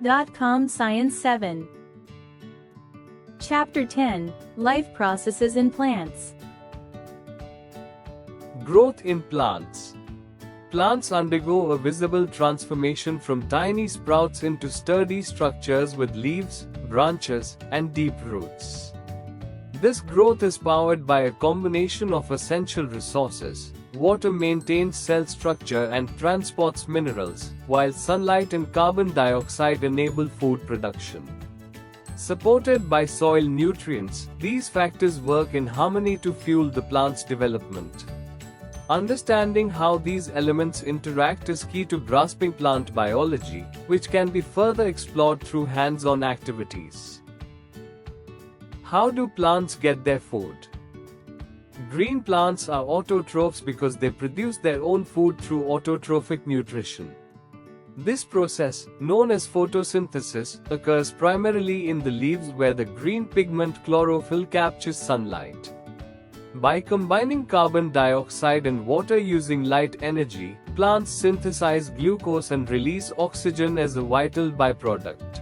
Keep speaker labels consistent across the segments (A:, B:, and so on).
A: NCERT.com Science 7. Chapter 10, Life Processes in Plants.
B: Growth in plants. Plants undergo a visible transformation from tiny sprouts into sturdy structures with leaves, branches, and deep roots. This growth is powered by a combination of essential resources. Water maintains cell structure and transports minerals, while sunlight and carbon dioxide enable food production. Supported by soil nutrients, these factors work in harmony to fuel the plant's development. Understanding how these elements interact is key to grasping plant biology, which can be further explored through hands-on activities. How do plants get their food? Green plants are autotrophs because they produce their own food through autotrophic nutrition. This process, known as photosynthesis, occurs primarily in the leaves where the green pigment chlorophyll captures sunlight. By combining carbon dioxide and water using light energy, plants synthesize glucose and release oxygen as a vital byproduct.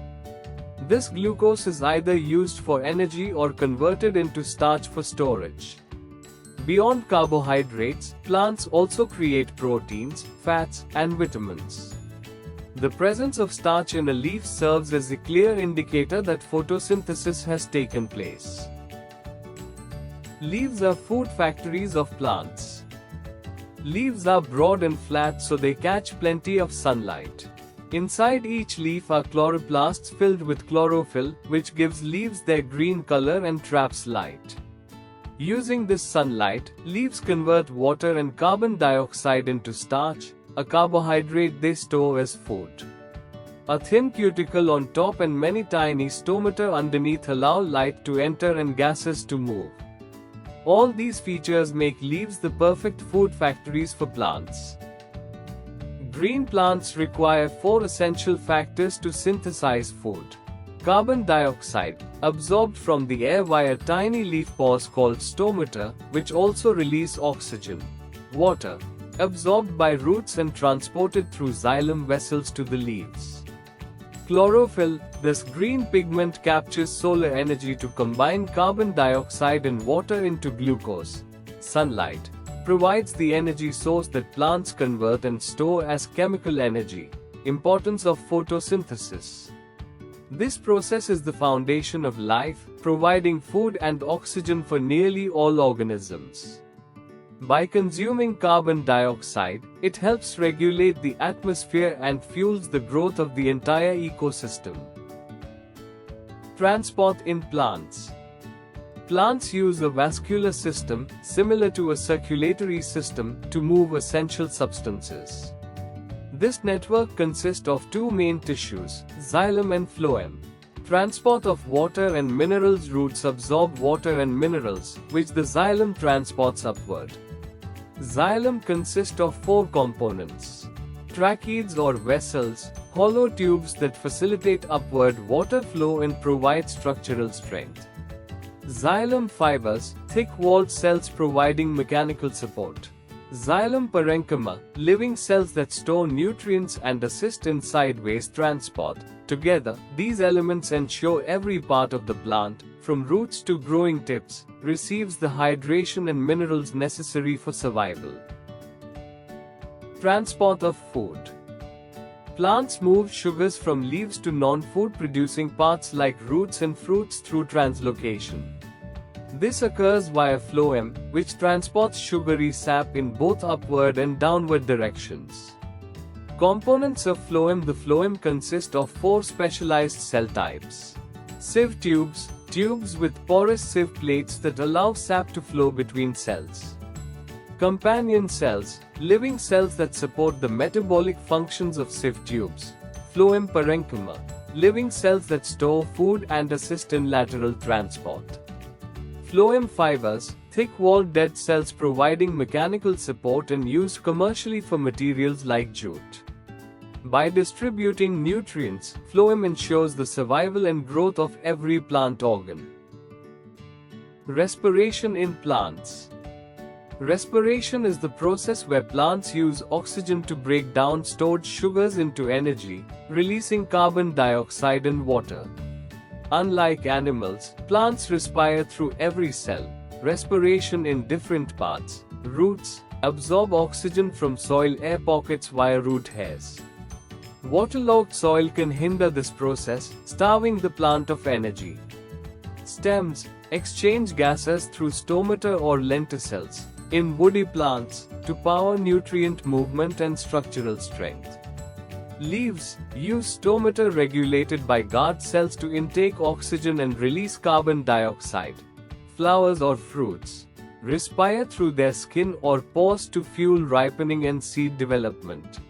B: This glucose is either used for energy or converted into starch for storage. Beyond carbohydrates, plants also create proteins, fats, and vitamins. The presence of starch in a leaf serves as a clear indicator that photosynthesis has taken place. Leaves are food factories of plants. Leaves are broad and flat so they catch plenty of sunlight. Inside each leaf are chloroplasts filled with chlorophyll, which gives leaves their green color and traps light. Using this sunlight, leaves convert water and carbon dioxide into starch, a carbohydrate they store as food. A thin cuticle on top and many tiny stomata underneath allow light to enter and gases to move. All these features make leaves the perfect food factories for plants. Green plants require 4 essential factors to synthesize food. Carbon dioxide, absorbed from the air via tiny leaf pores called stomata, which also release oxygen. Water, absorbed by roots and transported through xylem vessels to the leaves. Chlorophyll, this green pigment captures solar energy to combine carbon dioxide and water into glucose. Sunlight provides the energy source that plants convert and store as chemical energy. Importance of photosynthesis. This process is the foundation of life, providing food and oxygen for nearly all organisms. By consuming carbon dioxide, it helps regulate the atmosphere and fuels the growth of the entire ecosystem. Transport in plants. Plants use a vascular system, similar to a circulatory system, to move essential substances. This network consists of 2 main tissues, xylem and phloem. Transport of water and minerals. Roots absorb water and minerals, which the xylem transports upward. Xylem consists of 4 components. Tracheids or vessels, hollow tubes that facilitate upward water flow and provide structural strength. Xylem fibers, thick-walled cells providing mechanical support. Xylem parenchyma, living cells that store nutrients and assist in sideways transport. Together, these elements ensure every part of the plant, from roots to growing tips, receives the hydration and minerals necessary for survival. Transport of food. Plants move sugars from leaves to non-food producing parts like roots and fruits through translocation. This occurs via phloem, which transports sugary sap in both upward and downward directions. Components of phloem. The phloem consists of 4 specialized cell types. Sieve tubes, tubes with porous sieve plates that allow sap to flow between cells. Companion cells, living cells that support the metabolic functions of sieve tubes. Phloem parenchyma, living cells that store food and assist in lateral transport. Phloem fibers, thick-walled dead cells providing mechanical support and used commercially for materials like jute. By distributing nutrients, phloem ensures the survival and growth of every plant organ. Respiration in plants. Respiration is the process where plants use oxygen to break down stored sugars into energy, releasing carbon dioxide and water. Unlike animals, plants respire through every cell. Respiration in different parts. Roots absorb oxygen from soil air pockets via root hairs. Waterlogged soil can hinder this process, starving the plant of energy. Stems exchange gases through stomata or lenticels in woody plants to power nutrient movement and structural strength. Leaves use stomata regulated by guard cells to intake oxygen and release carbon dioxide. Flowers or fruits respire through their skin or pores to fuel ripening and seed development.